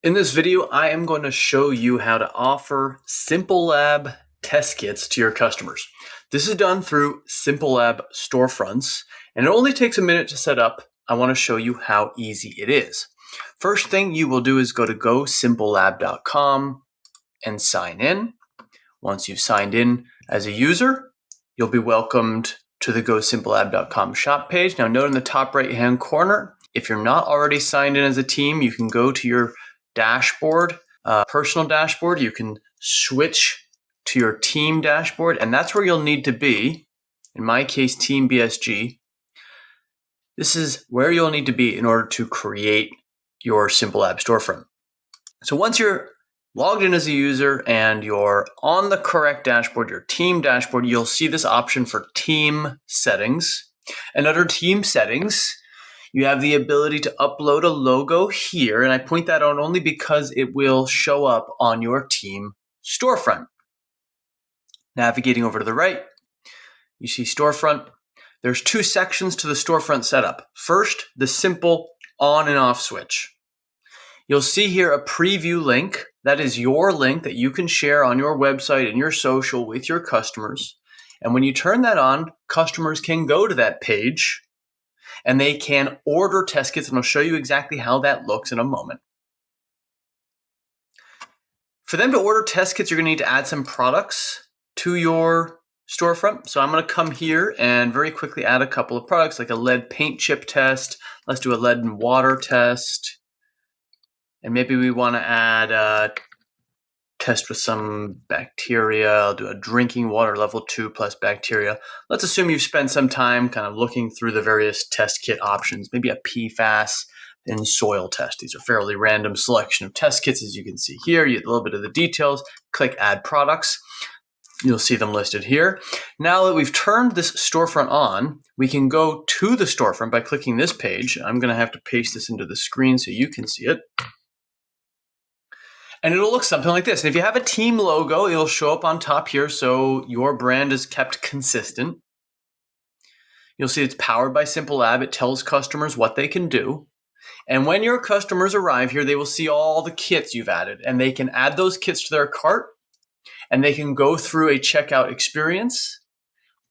In this video, I am going to show you how to offer SimpleLab test kits to your customers. This is done through SimpleLab Storefronts, and it only takes a minute to set up. I want to show you how easy it is. First thing you will do is go to gosimplelab.com and sign in. Once you've signed in as a user, you'll be welcomed to the gosimplelab.com shop page. Now note in the top right-hand corner, if you're not already signed in as a team, you can go to your dashboard, personal dashboard. You can switch to your team dashboard, and that's where you'll need to be. In my case, Team BSG. This is where you'll need to be in order to create your SimpleLab storefront. So once you're logged in as a user and you're on the correct dashboard, your team dashboard, you'll see this option for team settings. And under team settings, you have the ability to upload a logo here, and I point that out only because it will show up on your team storefront. Navigating over to the right, you see storefront. There's two sections to the storefront setup. First, the simple on and off switch. You'll see here a preview link. That is your link that you can share on your website and your social with your customers. And when you turn that on, customers can go to that page and they can order test kits, and I'll show you exactly how that looks in a moment. For them to order test kits, you're going to need to add some products to your storefront. So I'm going to come here and very quickly add a couple of products, like a lead paint chip test. Let's do a lead and water test. And maybe we want to add a test with some bacteria. I'll do a drinking water level 2 plus bacteria. Let's assume you've spent some time kind of looking through the various test kit options, maybe a PFAS and soil test. These are fairly random selection of test kits, as you can see here. You get a little bit of the details. Click Add Products. You'll see them listed here. Now that we've turned this storefront on, we can go to the storefront by clicking this page. I'm going to have to paste this into the screen so you can see it. And it'll look something like this. And if you have a team logo, it'll show up on top here so your brand is kept consistent. You'll see it's powered by SimpleLab. It tells customers what they can do. And when your customers arrive here, they will see all the kits you've added, and they can add those kits to their cart, and they can go through a checkout experience,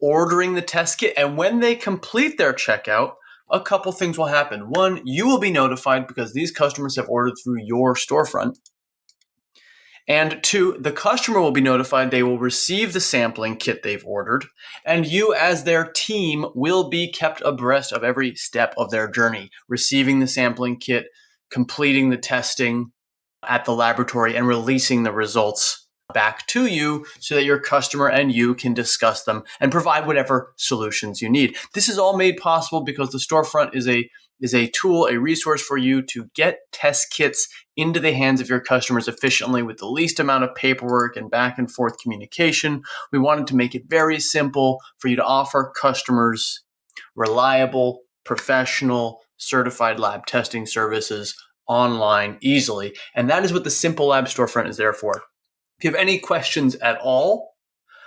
ordering the test kit. And when they complete their checkout, a couple things will happen. One, you will be notified because these customers have ordered through your storefront. And two, the customer will be notified they will receive the sampling kit they've ordered, and you as their team will be kept abreast of every step of their journey, receiving the sampling kit, completing the testing at the laboratory, and releasing the results back to you so that your customer and you can discuss them and provide whatever solutions you need. This is all made possible because the storefront is a tool, a resource for you to get test kits into the hands of your customers efficiently with the least amount of paperwork and back and forth communication. We wanted to make it very simple for you to offer customers reliable, professional, certified lab testing services online easily. And that is what the SimpleLab Storefront is there for. If you have any questions at all,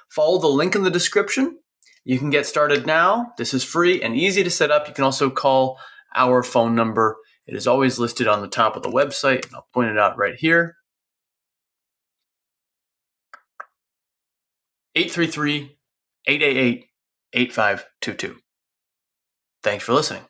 follow the link in the description. You can get started now. This is free and easy to set up. You can also call our phone number. It is always listed on the top of the website. I'll point it out right here. 833-888-8522. Thanks for listening.